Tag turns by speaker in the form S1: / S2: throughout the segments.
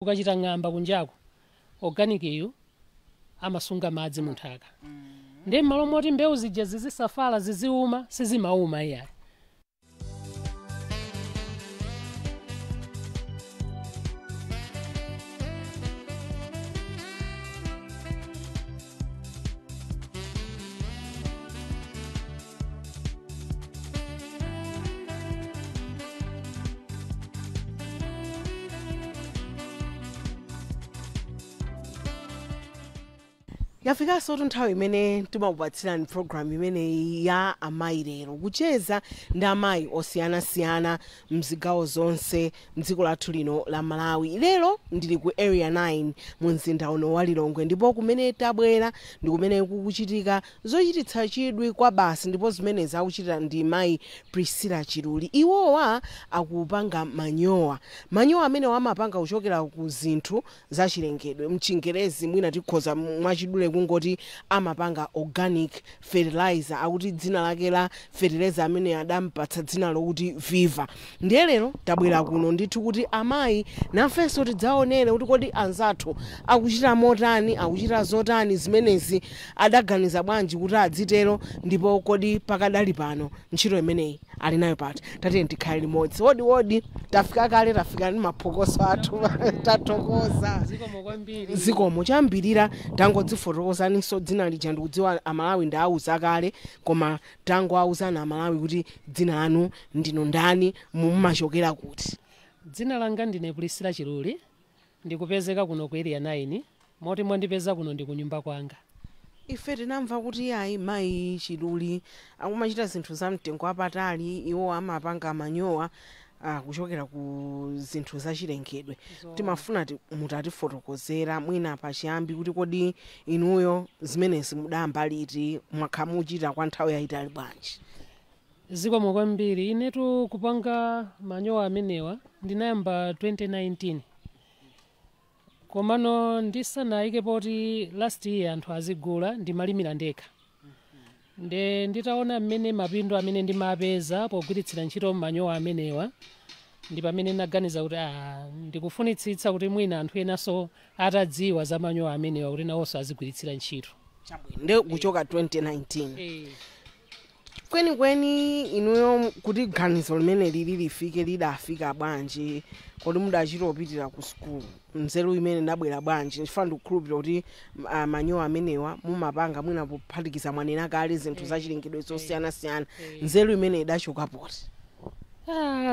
S1: ukachita ng'amba kunjako organic iyo amasunga madzi munthaka ndi m'malo moti mbewu zija zizisafala ziziuma sizimauma iyayi.
S2: Yafika soto nthawi imene timakupatsirani program imene ya amayi lero kucheza ndi amayi osiyanasiyana mzigawo zonse mdziko lathu lino la Malawi. Lero ndili ku area 9 mu mzinda uno wa Lilongwe ndipo kumene tabwera ndi kumene kukuchitika zochititsa chidwi kwa basi ndipo zimene zakuchitira ndi mayi Priscilla Chiluli. Iwowa akupanga manyowa amene wamapanga kuchokera ku zinthu zachilengedwe mchingerezi mwina tikhoza mwachidule kungoti amapanga organic fertilizer akuti dzina lake la fertilizer amene adampatsa dzina lokuti Viva. Ndiye lero tabwera kuno ndithu kuti amayi nafenso tidzaonere kuti kodi anzathu akuchita motani akuchita zotani zimenezi adaganiza bwanji kuti adzitero ndipo kodi pakadali pano ntchito imeneyi ali nayo pati. Tatiye ndikhale limodzi wodi tafika kale tafika ndi maphokoso athu tatokoza zikomo chambirira tangodzifotokozaniso dzina lija ndikudziwa Amalawi ndauza kale koma tangoauzana Amalawi kuti dzina lanu ndino ndani mumachokera kuti.
S1: Dzina langa ndine Priscilla Chiluli ndikupezeka kuno ku area 9 moti mwandipeza kuno ndi kunyumba kwanga.
S2: Ife tinamva kuti ayi mayi Chiluli akumachita zinthu za mtengo wapatali iwo amapanga manyowa kuchokera ku zinthu zachilengedwe. Timafuna mutatifotokozera mwina pachiyambi kuti kodi inuyo zimenezi mudayamba liti mwakhamuchita kwa nthawi yayitali bwanji.
S1: Zikomo kwambiri inetu kupanga manyowa amenewa ndinayamba 2019 komano ndisanayike poti last year anthu azigula ndimalimira ndekha. Nditaona mmene mapindo amene ndimapeza pogwiritsira ntchito manyowa amenewa ndi pamene naganiza kuti ndikufunitsitsa kuti mwina anthu enaso atadziwa za manyowa amenewa kuti nawonso azigwiritsira ntchito.
S2: Nde kuchoka 2019 kweni inuyo kuti ganizo limene lifike lidafika bwanji kodi mudachita opitira ku school nzeru imene nabwera bwanji chifukwa ndikukhulupirira kuti manyowa amenewa mumapanga mwina kuphatikiza mwanena kale zinthu zachilengedwe zosiyanasiyana nzeru imene idachoka poti.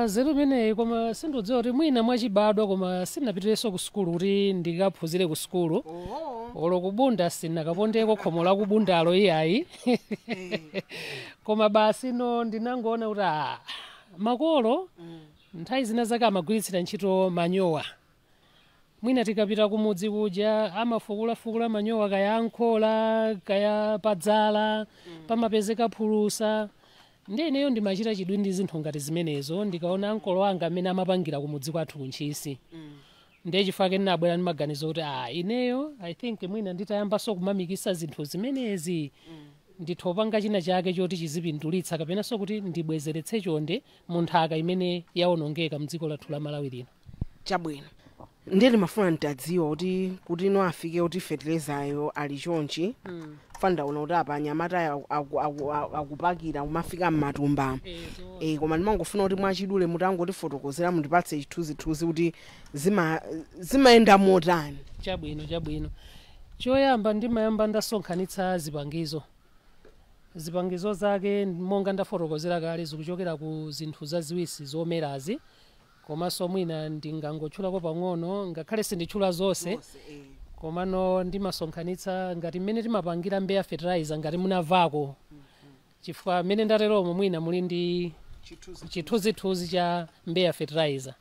S1: Nzeru imeneyi koma sindidziwa kuti mwina mwachibadwa koma sinapitirenso ku skulu kuti ndikaphunzire ku skulu. Olo kubunda sinakapondeko khomo la kubundalo iyayi. Koma basi no ndinangoona kuti makolo nthawi zina zake amagwiritsira ntchito manyowa. Mwina tikapita kumudzi kuja amafukula manyowa kaya ankhola kaya padzala pamapezeka phulusa. Ndi ineyo ndimachita chidwi ndi zinthu ngati zimenezo ndikaona ankolo wanga amene amapangira kumudzi kwathu kunchisi. Ndiye chifukwa ndinabwera ndi maganizo kuti ineyo I think mwina nditayambaso kumamikisa zinthu zimenezi ndithopanga china chake choti chizipindulitsa kapenanso kuti ndibwezeretse chonde mu nthaka imene yaonongeka mdziko lathu la Malawi lino.
S2: Chabwino ndiye ndimafuna nitadziwa kuti ino afike kuti fertilizer ali chonchi fanda una kuti apa anyamata akupakira kumafika mmatumba. Koma ndimangofuna kuti mwachidule mutangoti fotokozera mundipatse chithunzithunzi kuti zimaenda motani.
S1: Chabwino choyamba ndimayamba ndasonkhanitsa zipangizo zake monga ndafotokozera kale zikuchokera ku zinthu zaziwisi zomerazi komanso mwina ndingangotchulako pang'ono ngakhale sinditchula zonse komano ndimasonkhanitsa ngati mmene timapangira mbeya fertilizer ngati munavako chifukwa mmene ndateromo mwina muli ndi chithunzithunzi cha mbeya fertilizer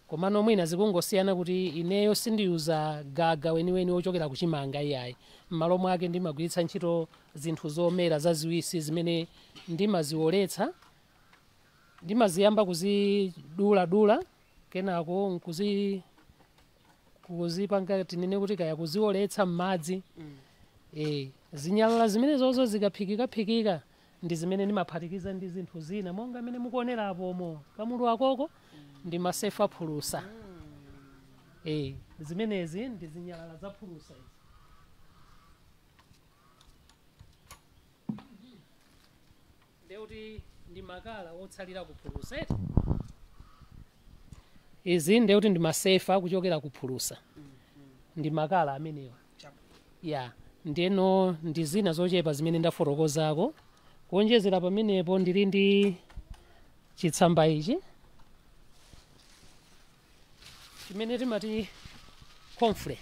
S1: komano mwina zikungosiyana kuti ineyo sindiyuza gaga weniweni wochokera kuchimanga iyayi m'malo mwake ndimagwiritsa ntchito zinthu zomera zaziwisi zimene ndimaziwoletsa ndimaziyamba kuzidula kenako kuzipanga tinene kuti kaya kuziwoletsa m'madzi. Zinyalala zimene zozo zikaphikika ndi zimene ndimaphatikiza ndi zinthu zina monga mmene mukuonera apomo kamulu akoko ndi masefa phulusa. zimenezi ndi zinyalala za phulusa izi. Ndeuti ndi makala otsalira kuphulusa eti. Izi ndeuti ndi masefa kuchokera kuphulusa. Ndi makala amenewa. Ya, ndeno ndi zina zochepa zimene ndafotokozako. Kuonjezera pamenepo ndili ndi chitsamba ichi. Chimene timati confle.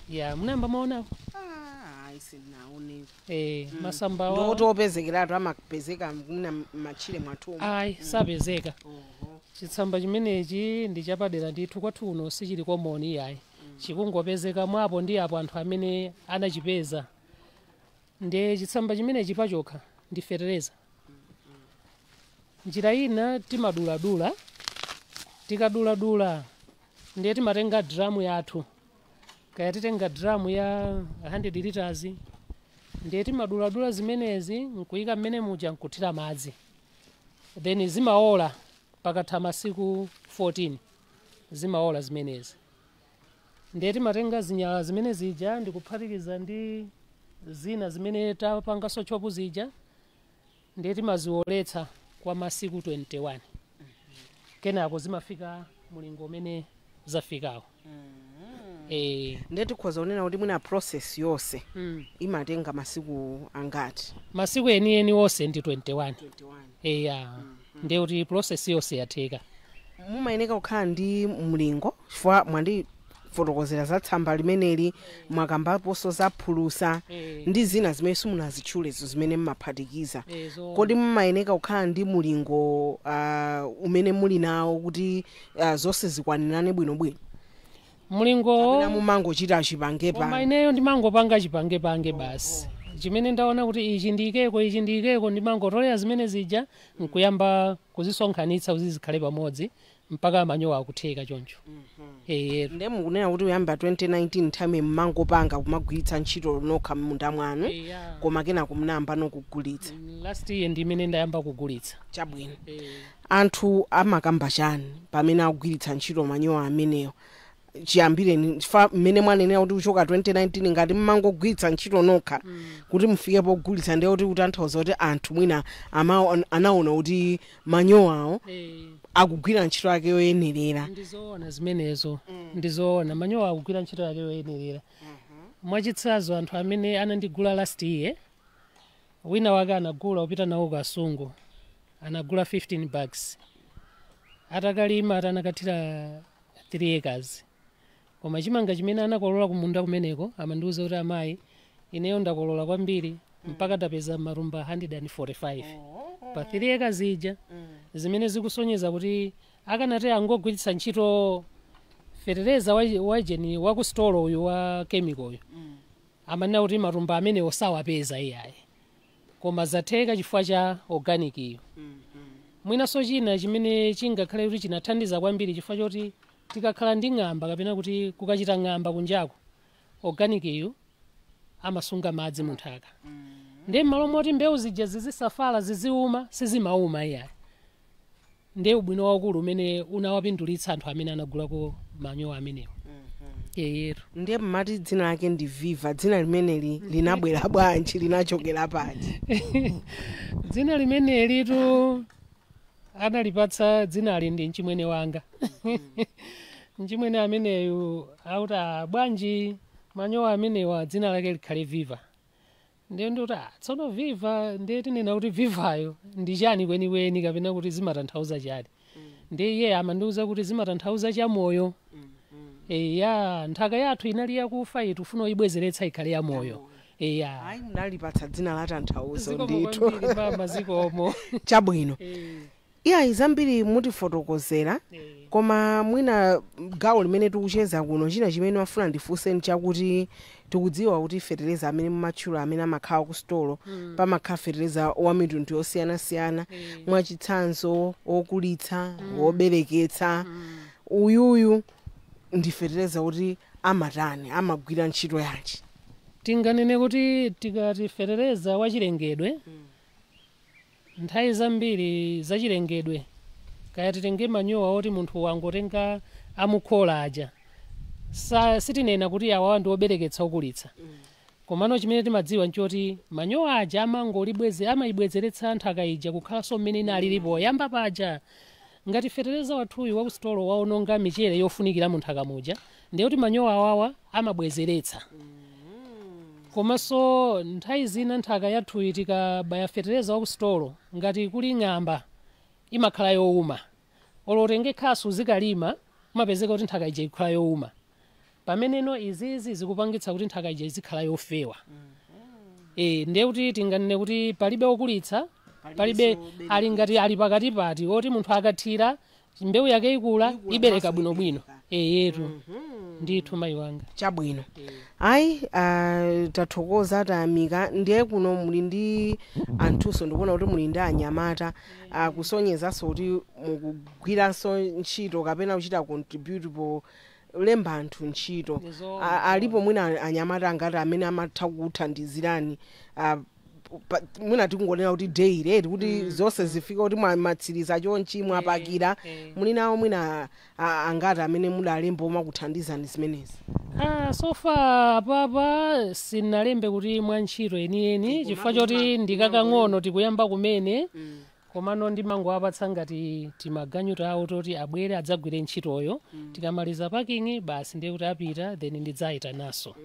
S1: Ya, munayamba maona? Masamba wa
S2: otopezekera amapezeka muna machire mwatumu.
S1: Sapezeka. Chitsamba chimenechi ndi chapadera ndithu kwathu uno sichili komoni yayi. Chikungopezeka mwapo ndi apo anthu amene anachipeza. Ndi chitsamba chimenechi pachokha ndi fetereza. Njira ina timaduladula. Tikaduladula ndiye timatenga dramu yathu. Kaya titenga dramu ya 100 liters. Ndiye timaduladula zimenezi nkuyika mmene muja nkuthira madzi. Then zimaola pakatha masiku 14. Zimaola zimenezi. Ndiye timatenga zinyala zimene zija ndikuphatikiza ndi zina zimene tapangaso chopu zija. Ndiye timazioletsa kwa masiku 21. Kenako zimafika mulingo umene zafikawo.
S2: Ndiye tikhoza kunena kuti mwina process yonse imatenga masiku angati? Masiku
S1: eni wonse ndi 21. Ndiye kuti process yonse yatheka.
S2: Mumayeneka kukhala ndi mlingo chifukwa mwandifotokozera za tsamba limeneli mwakambaponso za phulusa ndi zina zimene simunazitchulezo zimene mmaphatikiza. Kodi mumayeneka kukhala ndi mulingo umene muli nawo kuti zonse zikwanirane bwinobwino?
S1: Mulingo
S2: mumangochita chipangepa.
S1: Koma ineyo ndimangopanga chipangepange basi. Chimene ndaona kuti ichi ndikeko ndimangotolera zimene zija nkuyamba kuzisonkhanitsa zizikhale pamodzi mpaka manyowa akutheka choncho.
S2: Ndiye mukunena kuti uyamba 2019 nthawi mmangopanga kumagwiritsa ntchito nokha munda mwanu koma kenako munayamba nokugulitsa.
S1: Last year ndimene ndayamba kugulitsa.
S2: Chabwino. Anthu amakamba chani pamene akugwiritsa ntchito manyowa ameneyo? Chiyambireni mmene mwanenera kuti kuchoka 2019 ngati mmangogwiritsa ntchito nokha kuti mufike pogulitsa ndiye kuti kutanthauza kuti anthu mwina anaona kuti manyowawo akugwira ntchito yake yoyenerera.
S1: Ndizoona zimenezo. Ndizoona manyowa akugwira ntchito yake yoyenerera. Mwachitsanzo anthu amene anandigula last year wina wake anagula upita nawo kasungu. Anagula 15 bags. Atakalima atanakathira 3 acres. Koma chimanga chimene anakolola kumunda kumeneko amandiuza kuti amayi ineyo ndakolola kwambiri mpaka ndapeza marumba 145 pa 3 acres zija zimene zikusonyeza kuti akanati angogwiritsa ntchito fetereza wajeni wa ku store uyu wa chemical uyu amanena kuti marumba amene osawapeza iyayi koma zatheka chifukwa cha organic iyo. Mwinaso china chimene chingakhale kuti chinathandiza kwambiri chifukwa choti tikakhala ndi ng'amba kapena kuti kukachita ng'amba kunjako organic iyo amasunga madzi munthaka. Ndiye m'malo moti mbewu zija zizisafala ziziuma sizimauma iyayi. Ndiye ubwino waukulu umene unawapindulitsa anthu amene anagulako manyowa amenewo.
S2: Ndiye mmati dzina lake ndi Viva, dzina limeneli linabwera bwanji, linachokera pati?
S1: Dzina limeneli tu analipatsa dzinali ndi mchimwene wanga. Mchimwene ameneyu auta bwanji manyowa amenewa dzina lake likhale Viva. Ndiye ndikuti tsono Viva ndiye tinena kuti Vivayo ndi chani kwenikweni kapena kuti zimatanthauza chani. Ndiye iye amandiuza kuti zimatanthauza chamoyo. Nthaka yathu inali yakufa itu funa uyibwezeretsa ikhale ya moyo.
S2: Hayi munalipatsa dzina la tanthauzo ndithu.
S1: Zikomo.
S2: Chabwino. Zambiri mutifotokozera koma mwina gawo limene tikucheza kuno china chimene wafuna ndifunse nchakuti tikudziwa kuti fetereza amene mumatchula amene amakhala ku store pamakhala fetereza wa mitundu yosiyanasiyana mwachitsanzo okulitsa obereketsa uyuyu ndi fetereza kuti amatani amagwira ntchito yanji?
S1: Tinganene kuti tikati fetereza wachilengedwe nthawi zambiri zachilengedwe kaya titenge manyowa oti munthu wangotenga amukhola aja sitinena kuti awawa ndi obereketsa okulitsa komano chimene timadziwa nchoti manyowa aja amayibwezeretsa nthaka ija kukhalanso mmene inalilipo yamba paja ngati fetereza wathuyu wakusitolo waononga michere yofunikira mu nthaka muja ndiye kuti manyowa awawa amabwezeretsa komanso nthawi zina nthaka yathuyi tikabaya fetereza wakusitolo ngati kuli ng'amba imakhala yowuma olotenge khasu zikalima umapezeka kuti nthaka ija ikhala yowuma pameneno izizi zikupangitsa kuti nthaka ija izikhala yofewa ndiye kuti tinganene kuti palibe okulitsa palibe ali ngati ali pakatipati oti munthu akathira mbewu yake ikula ibereka bwinobwino yetu ndithu mayi wanga
S2: chabwino ayi tathokoza tayamika ndiye kuno muli ndi anthuso ndikuona kuti muli ndi anyamata kusonyezanso kuti mukugwiranso ntchito kapena kuchita contribute lemba anthu ntchito alipo mwina anyamata angati amene amatha kuthandizirani mwina tikungonena kuti daily kuti zonse zifika kuti matsiriza chonchi mwapakira muli nawo mwina angati amene mudalemba omakuthandizani zimenezi
S1: sofa papa sinalembe kuti mwa ntchito enieni chifukwa choti ndikakang'ono tikuyamba kumene komano ndimangowapatsa ngati timaganyuta awo toti abwere adzagwire ntchitoyo tikamaliza parking basi ndiye kuti apita then ndidzayitananso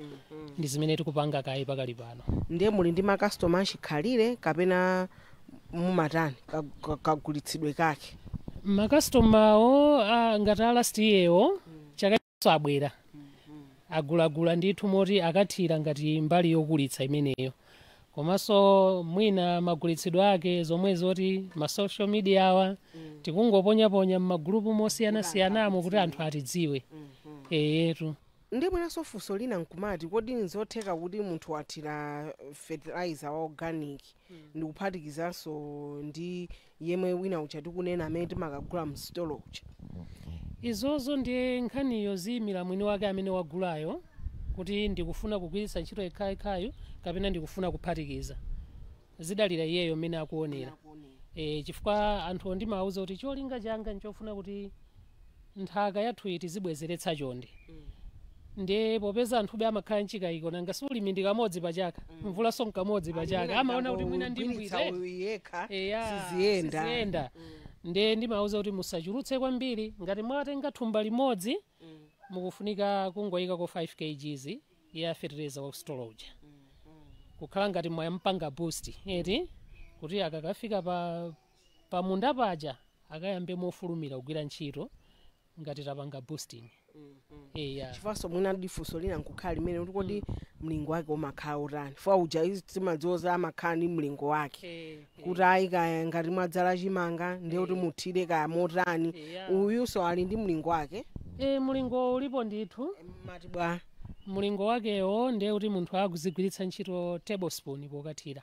S1: ndi zimene tikupanga kayi pakali pano
S2: ndiye muli ndi makastoma achikhalire kapena mumatani kagulitsidwe kake
S1: makastomawo ngati last year chakaso abwera agulagula ndithu moti akathira ngati mbali yokulitsa imeneyo komanso mwina magulitsidwe ake zomwe zoti ma social media awa tikungoponyaponya m'magulupu mosiyanasiyanamo kuti anthu atidziwe yetu
S2: ndiye mwinaso funso lina nkumati kodi nzotheka kuti munthu wathira fertilizer wa organic ndi kuphatikizanso ndi yemwe wina ucha tikunena amene timakagula msitolo ucha
S1: izozo ndiye nkhaniyo ziyimira mwini wake amene wagulayo kuti ndikufuna kugwiritsa ntchito ikhayo kapena ndikufuna kuphatikiza zidalira iyeyo mmene akuonera chifukwa anthu ndimawuza kuti cholinga changa nchofuna kuti nthaka yathu tizibwezeretsa chonde ndiye popeza anthu be amakhala nchikayiko nanga siulimi ndi kamodzi pachaka mvulanso nkamodzi pachaka amaona kuti mwina siziyenda ndiye ndimawuza kuti musachulutse kwambiri ngati mwatenga thumba limodzi mukufunika kungoyikako 5 kgs ya fertilizer wa storage kukhala ngati mwayampanga boost kuti akakafika pa munda paja akayambe mofulumira kugwira ntchito ngati tapanga boosting
S2: chifukwa mwina difunso lina nkukhala limene kuti kodi mlingo wake umakhala utani fwa uja timadzoza amakhala ndi mlingo wake kuti ayika ngati mwadzala chimanga ndiye kuti muthire kaya motani uyunso ali ndi mlingo wake
S1: mlingo ulipo ndithu
S2: mati bwa
S1: mlingo wakewo ndiye kuti munthu akuzigwiritsa ntchito tablespoon pokathira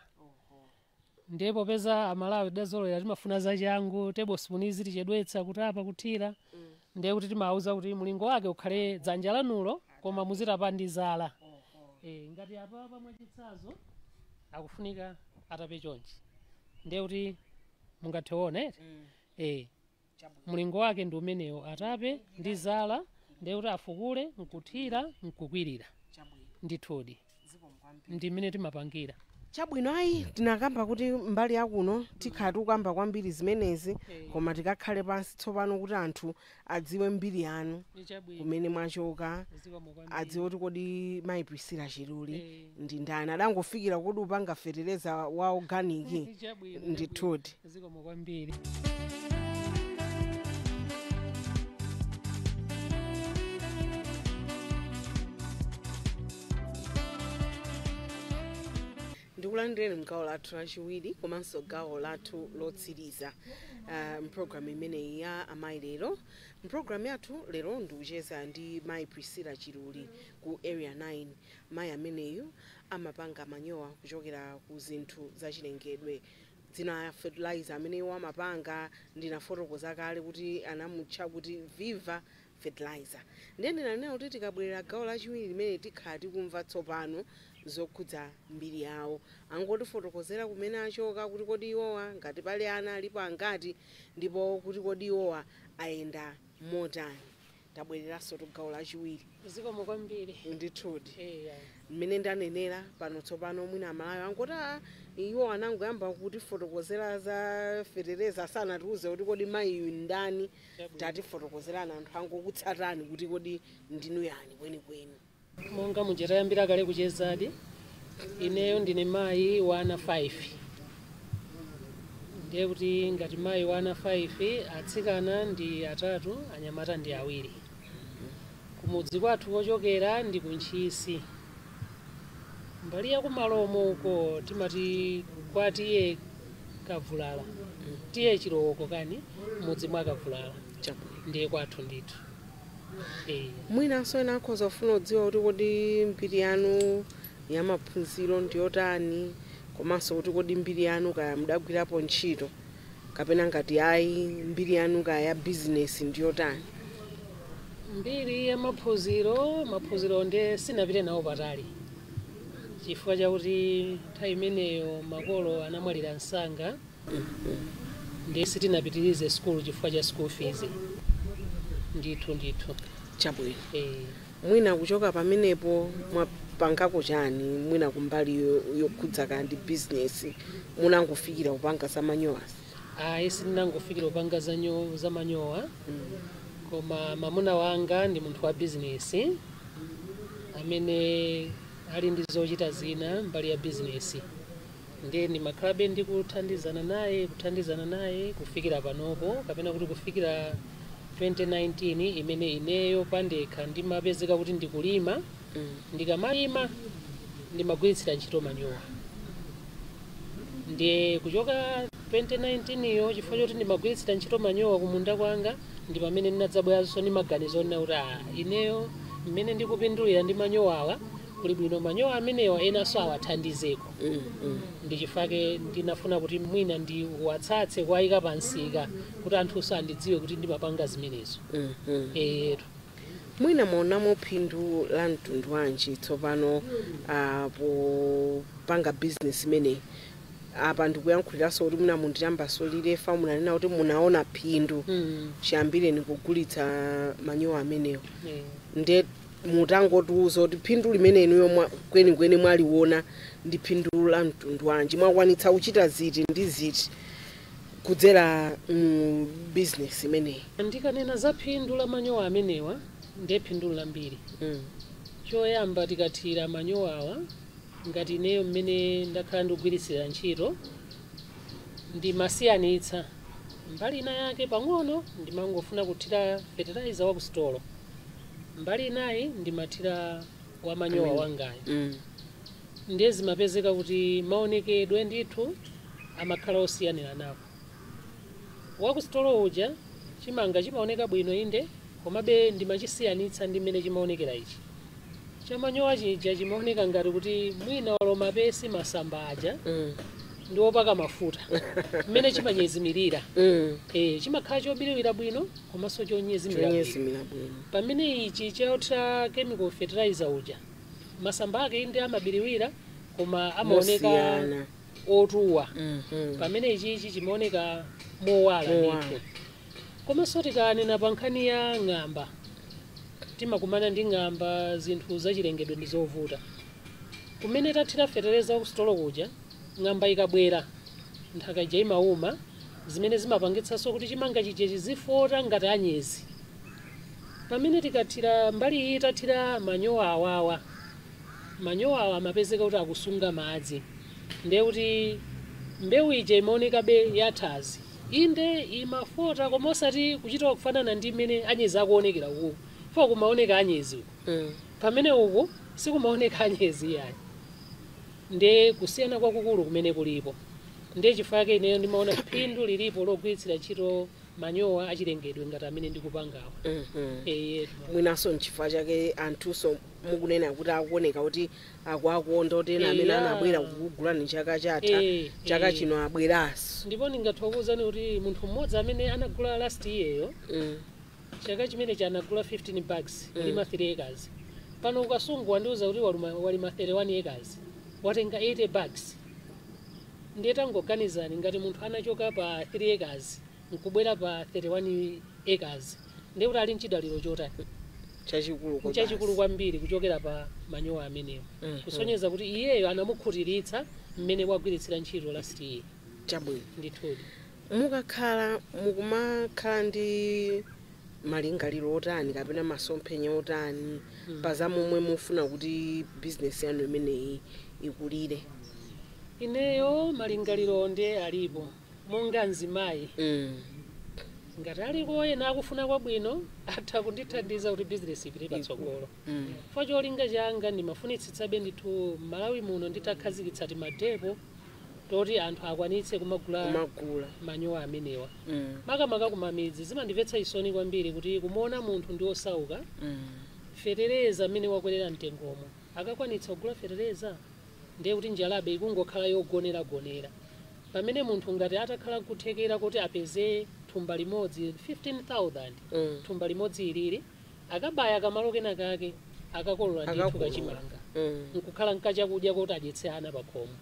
S1: ndiye popeza amalawi dazolera timafuna zachangu tablespoon izi tichedwetsa kuti apa kuthira ndiye kuti timawuza kuti mlingo wake ukhale dzanja lanulo koma muzitapa ndi zala ngati apa mwachitsazo akufunika atape chonchi ndiye kuti mungathe mlingo wake ndi umenewo atape ndi zala ndiye kuti afukule nkuthira nkukwirira ndithudi ndi mmene timapangira
S2: chabwino ayi tinakamba kuti mbali yakuno tikhala tikukamba kwambiri zimenezi koma tikakhale pansi tsopano kuti anthu adziwe mbiri yanu kumene mwachoka adziwe kuti kodi mayi Priscilla Chiluli ndi ndani adangofikira kuti upanga fertilizer wa organic ndithudi ndikulandireni mgawo lathu lachiwiri komanso gawo lathu lotsiriza mpulogalamu imeneyi ya amayi lero. Mpulogalamu yathu lero ndikucheza ndi mayi Priscilla Chiluli ku area 9. mayi ameneyu amapanga manyowa kuchokera ku zinthu zachilengedwe. Dzina ya fertilizer ameneyo amapanga ndinafotokoza kale kuti anamutcha kuti Viva fertilizer. Ndiye ndinanena kuti tikabwerera gawo lachiwiri limene tikhala tikumva tsopano zokhudza mbiri yawo. Angotifotokozera kumene achoka kuti kodi iwowa ngati pali ana alipo angati ndipo kuti kodi iwowa ayenda motani. tabwereranso gawo lachiwiri
S1: zikomo kwambiri
S2: ndithudi
S1: eya
S2: mmene ndanenera pano tsopano mwina amalawi angoti iwo anangoyamba kutifotokozera za fetereza asanatiuze kuti kodi mayiyu ndani tatifotokozerani anthu angokutsatani kuti kodi ndinu yani kwenikweni.
S1: monga mujatayambira kale kuchezadi ineyo ndine mayi wa ana 5 ndiye kuti ngati mayi wa ana 5 atsikana ndi 3 anyamata ndi 2 kumudzi kwathu kochokera ndi kuntchisi mbali ya kumalomo uko timati kwatiye Kavulala tiye Chilowoko kani mudzi mwa Kavulala ndiye kwathu ndithu.
S2: Mwinanso ena akhoza kufuna kudziwa kuti kodi mbiri yanu ya maphunziro ndiyotani komanso kuti kodi mbiri yanu kaya mudagwirapo ntchito kapena ngati ayi mbiri yanu kaya ya business ndiyotani.
S1: Mbiri ya maphunziro nde sinapite nawo patali chifukwa chakuti nthawi imeneyo makolo anamwalira msanga ndi sitinapitirize skulu chifukwa cha school fees ndithu
S2: chabwino. Mwina kuchoka pamenepo mwapangako chani mwina kumbali yokhudza kandi business munangofikira kupanga za manyowa?
S1: Ayi sindinangofikira kupanga za manyowa koma mamuna wanga ndi munthu wa business amene ali ndi zochita zina mbali ya business ndiye ndimakhala ndi kuthandizana naye kufikira panopo kapena kuti kufikira 2019 imene ineyo pandekha ndimapezeka kuti ndikulima ndikamalima ndimagwiritsira ntchito manyowa ndiye kuchoka 2019 iyo chifukwa choti ndimagwiritsira ntchito manyowa kumunda kwanga ndi pamene ndinadzabweranso ndi maganizo kuti ineyo mmene ndikupindulira ndi manyowawa kuli bwino manyowa amenewa enanso awathandizeko ndi chifukwa ndinafuna kuti mwina ndiwatsatse kuwayika pansika kuti anthuso andidziwe kuti ndimapanga zimenezo.
S2: Mwina maonamo phindu la mtundu wanji tsopano popanga business imeneyi apa ndikuyankhuliraso kuti mwina mundiyambaso lilefa munanena kuti munaona phindu chiyambire nikugulitsa manyowa amenewo nde mutangotiuza kuti phindu limene inuyo kwenikweni mwaliona ndi phindu la mtundu wanji mwakwanitsa kuchita ziti ndi ziti kudzera business imeneyi.
S1: Ndikanena za phindu la manyowa amenewa ndiye phindu lambiri. Choyamba tikathira manyowawa ngati ineyo mmene ndakhala ndikugwiritsira ntchito ndimasiyanitsa mbali ina yake pang'ono ndimangofuna kuthira fertilizer wa kustolo mbali inayi ndimathira wa manyowa wangayo ndiye zimapezeka kuti maonekedwe ndithu amakhala osiyanira nawo. Wa kustolo uja chimaoneka bwino inde komabe ndimachisiyanitsa ndi mmene chimaonekera ichi chamanyowa chija chimaoneka ngati kuti mwina walo mapesi masamba aja ndi opaka mafuta mmene chimanyezimirira chimakhala chobiriwira bwino komanso chonyezimira bwino. Pamene ichi cha chemical fertilizer uja masamba ake inde amabiriwira koma amaoneka otuwa pamene ichi chimaoneka mowala ndithu. Komanso tikanena pa nkhani ya ng'amba timakumana ndi ng'amba zinthu zachilengedwe ndi zovuta kumene tathira fertilizer wa kustolo kuja ng'amba ikabwera nthaka ija imauma zimene zimapangitsanso kuti chimanga chija chizifota ngati anyezi. Pamene tikathira mbali iyi tathira manyowa awawa amapezeka kuti akusunga madzi ndiye kuti mbewu ija imaonekabe yathazi inde imafota koma osati kuchita kufanana ndi mmene anyezi akuonekera uku fo kumaoneka anyezi uku pamene uku sikumaoneka anyezi yani ndiye kusiyana kwakukulu kumene kulipo ndiye chifukwa chake ineyo ndimaona phindu lilipo logwiritsira ntchito manyowa achilengedwe ngati amene ndikupangawo.
S2: Mwinanso nchifukwa chake anthuso mukunena kuti akuoneka kuti akuakonda kuti ena amene anabwera kugula ni chaka chatha chaka chino abweranso.
S1: Ndipo ndingathokozani kuti munthu mmodzi amene anagula last year chaka chimene chanagula 15 bags lima 3 acres pano ukasungu wandiuza kuti walima 31 acres watenga 80 bags ndiye tangoganizani ngati munthu anachoka pa 3 acres nkubwera pa 31 acres ndiye kuti ali mchidaliro chotani chachikulu kwambiri kuchokera pa manyowa amenewo kusonyeza kuti iyeyo anamukhutiritsa mmene wagwiritsira ntchito last year.
S2: Chabwino
S1: ndithudi
S2: mukumakhala ndi malingaliro otani kapena masomphenya otani pa za momwe mufuna kuti business yanu imeneyi ikulire?
S1: ineyo malingaliro ndiye alipo monga mzimayi ngati aliko ena akufuna kwabwino atha kundithandiza kuti business ipite patsogolo. Chifukwa cholinga changa ndimafunitsitsabe ndithu Malawi muno nditakhazikitsa timadepo toti anthu akwanitse kumagula manyowa amenewa. Makamaka kumamidzi zimandimvetsa isoni kwambiri kuti kumuona munthu ndi osauka fetereza amene wakwerera mtengomo akakwanitsa kugula fetereza ndiye kuti njalabe ikungokhala yogonera pamene munthu ngati atakhala kuthekera kuti apeze thumba limodzi 15,000 thumba limodzi ilili akabaya kamalo kena kake akakolola ndithu kachimanga nkukhala nkachakudya kuti adyetse ana pakhomo.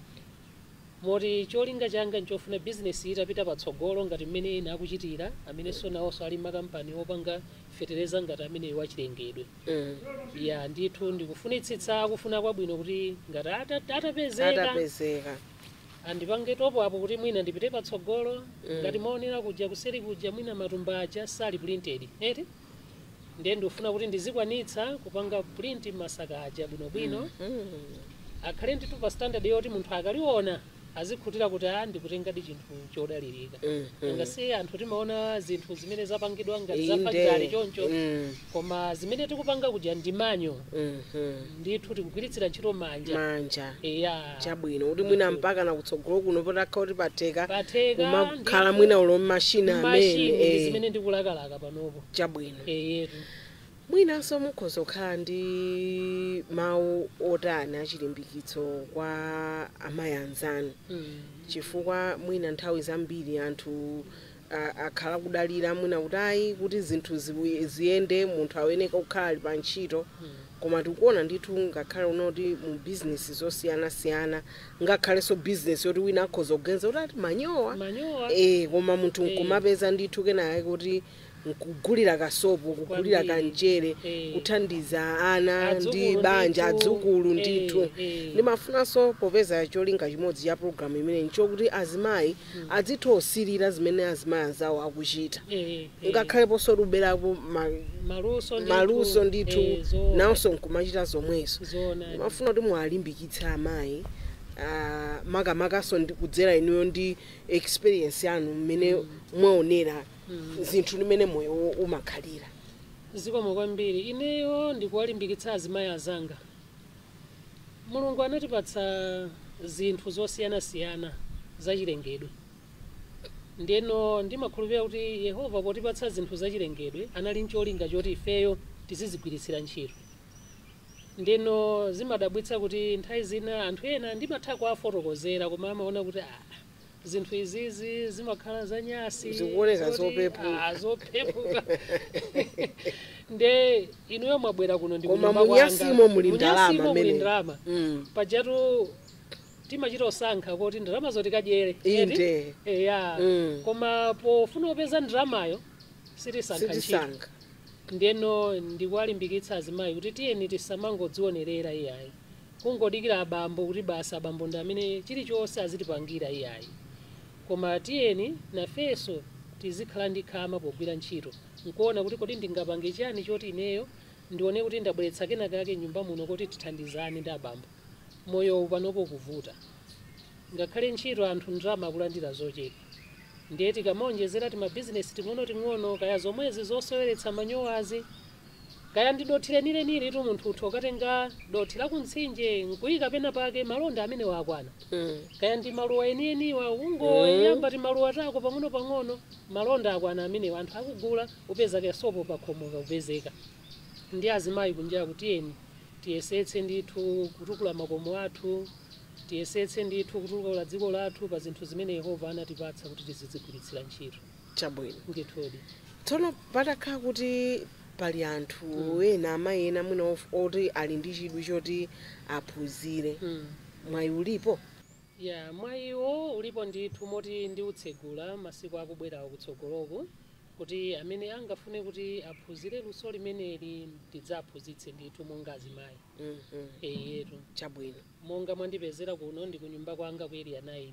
S1: Moti cholinga changa nchofuna business itapita patsogolo ngati mmene ena akuchitira amene sonawonso ali makampani opanga fetereza ngati amene wachilengedwe. Ya ndithu ndikufunitsitsa kufuna kwabwino kuti ngati atapezeka andipange topo apo kuti mwina ndipite patsogolo ngati maonera kuja kuseri kuja mwina matumba aja sali printed eti ndiye ndifuna kuti ndizikwanitsa kupanga print masaka aja bwinobwino akhale ndithu pa standard yoti munthu akaliona azikhutira kuti ndikutengadi chinthu chodalirika. Ngasi anthu timaona zinthu zimene zapangidwa ngati zapagale choncho koma zimene tikupanga kuja ndi manyo ndithu tikugwiritsira ntchito manja. Chabwino kuti mwina mpaka na kutsogolo kuno potakha kuti patheka kumakhala mwina ulo mashina amene zimene ndikulakalaka panopo.
S2: Chabwino
S1: yetu
S2: mwinanso mukhoza kukhala ndi mawu otani achilimbikitso kwa amayi anzanu chifukwa mwina nthawi zambiri anthu akhala kudalira mwina kutayi kuti zinthu ziyende munthu aweneka kukhala ali pa ntchito koma tikuona ndithu ngakhale unoti mu business zosiyana ngakhalenso business yoti wina akhoza kugenza kuti ati manyowa koma munthu nkumapeza ndithu kenake kuti kugulira kasopo kugulira kanjere kuthandiza ana ndi banja adzukulu ndithu. Ndimafunanso popeza cholinga chimodzi ya program imene nchokuti azimayi adzithosirira zimene azimayi anzawo akuchita ngakhaleponso luberapo maluso ndithu nawonso nkumachita zomweso. Ndimafuna kuti mwalimbikitsa amayi makamakaso kudzera inuyo ndi experience yanu mmene mwaonera zinthu limene moyo umakhalira.
S1: Zikomo kwambiri ineyo ndikuwalimbikitsa azimayi azanga. Mulungu anatipatsa zinthu zosiyana zachilengedwe ndeno ndimakhulupirira kuti Yehova potipatsa zinthu zachilengedwe anali ncholinga choti ifeyo tizizigwiritsira ntchito. Ndeno zimadabwitsa kuti nthawi zina anthu ena ndimatha kuwafotokozera koma amaona kuti zinthu izizi zimakhala zanyasi
S2: zikuoneka
S1: zopepuka nde inuyo mwabwera kuno ndi
S2: koma munyasimo muli ndalama
S1: pajatu timachita osankha kuti ndalama zoti kadyere koma pofuna kupeza ndalamayo sitisankha. Ndeno ndikuwalimbikitsa azimayi kuti tiyeni tisamangodzionerera iyayi kungodikira abambo kuti basa abambo ndi amene chilichonse azitipangira iyayi koma tiyeni nafenso tizikhala ndi khama pogwira ntchito nkuona kuti kodi ndingapange chani choti ineyo ndione kuti ndabweretsa kenakake nyumba muno kuti tithandizane ndi abambo. Moyo panopo kuvuta ngakhale ntchito anthu ndalama akulandira zochepa ndiye tikamaonjezera timabizinesi ting'ono kaya zomwezi zosoweretsa manyowazi kaya ndidothire tu munthu utho ukatenga dothi la kumtsinje nkuyika pena pake malonda amene wakwana kaya ndi maluwa enieniwa ungoyamba ti maluwa tako pang'ono malonda akwana amene anthu akugula upeza kasopo pakhomoka upezeka. Ndi azimayi kunja kutiyeni tiyesetse ndithu kutukula makomo athu tiyesetse ndithu kutukula dziko lathu pa zinthu zimene Yehova anatipatsa kuti tizizigwiritsira ntchito.
S2: Chabwino
S1: ndithudi
S2: tsono patakhala kuti pali anthu ena amayi ena mwina oti ali ndi chidwi choti aphunzire mwayi ulipo?
S1: Mwayiwo ulipo ndithu moti ndiutsegula masiku akubwerawo kutsogoloko kuti amene angafune kuti aphunzire luso limeneli tidzaphunzitse ndithu monga azimayi eyetu
S2: chabwino
S1: monga mwandipezera kuno ndi kunyumba kwanga ku area 9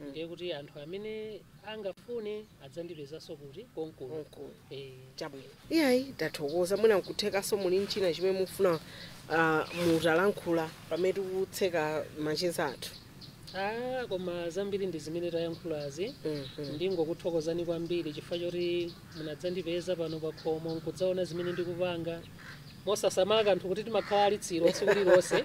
S1: ndiye kuti anthu amene angafune adzandipezanso kuti konkuno
S2: chabwino iyayi tathokoza mwina nkuthekaso muli nchina chimene mufuna mutalankhula pamene tikutseka macheza athu.
S1: Koma zambiri ndi zimene tayankhulazi ndingokuthokozani kwambiri chifukwa choti munadzandipeza pano pa khomo nkudzaona zimene ndikupanga mosasamala kanthu kuti timakhala alitsiro tsiku lilonse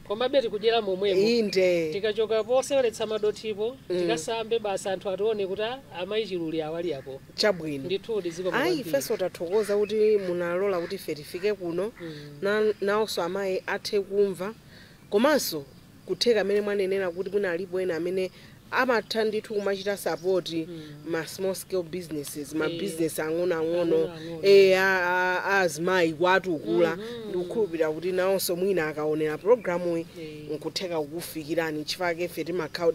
S1: komabe tikudyera momwemo
S2: inde
S1: tikachoka poseweretsa madothipo tikasambe basi anthu atione kuti amayi chiluli awali apo
S2: chabwino
S1: ndithudi ziko
S2: ifenso tathokoza kuti munalola kuti ife tifike kuno nawonso amayi athe kumva komanso kutheka amene mwanenera kuti munalipo ena amene amatha ndithu kumachita support ma small scale businesses ma business ang'ono azimayi kwatukula ndikukhulupirira kuti nawonso mwina akaonera programu iyi nkutheka kukufikirani chifukwa ife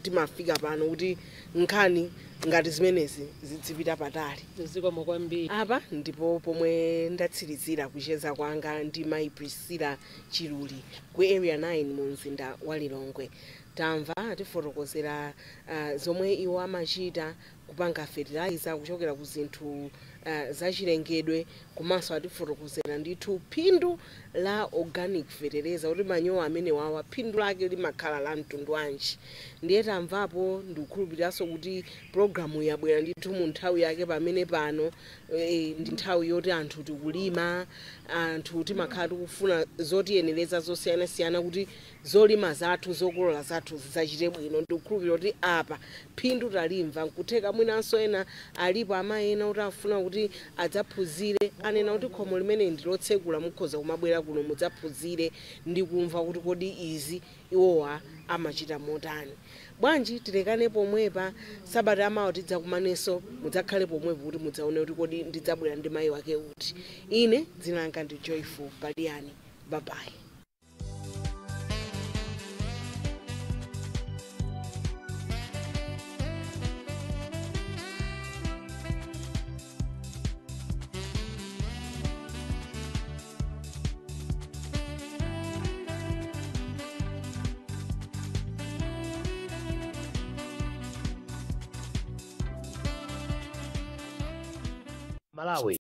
S2: timafika pano kuti nkhani ngati zimenezi zitsipita patali
S1: zikomo kwambiri
S2: apa ndipo pomwe ndatsirizira kucheza kwanga ndi mayi Priscilla Chiluli ku area 9 mu mzinda wa Lilongwe. Tamva atifotokozera zomwe iwo amachita kupanga fertilizer kuchokera ku zinthu zachilengedwe komanso atifotokozera ndithu phindu la organic fertilizer kuti manyowa amene wawa phindu lake limakhala la mtundu wanji. Ndiye tamvapo ndikukhulupiriranso kuti programu yabwera ndithu mu nthawi yake pamene pano ndi nthawi yoti anthu tikulima anthu timakhala tikufuna zotiyenereza zosiyanasiyana kuti zolima zathu zokolola zathu zidzachite bwino. Ndikukhulupirira kuti apa phindu talimva nkutheka mwinanso ena alipo amayi ena kuti afuna kuti adzaphunzire anena kuti khomo limene ndilotsekula mukhoza kumabwera kuno mudzaphunzire ndi kumva kuti kodi izi iwowa amachita motani. Bwanji tilekane pomwepa sabata amawa tidzakumanenso mudzakhale pomwepo kuti mudzaone kuti kodi ndidzabwera ndi mayi wake kuti. Ine dzina langa ndi Joyful Baliani. Bye bye.
S3: Malawi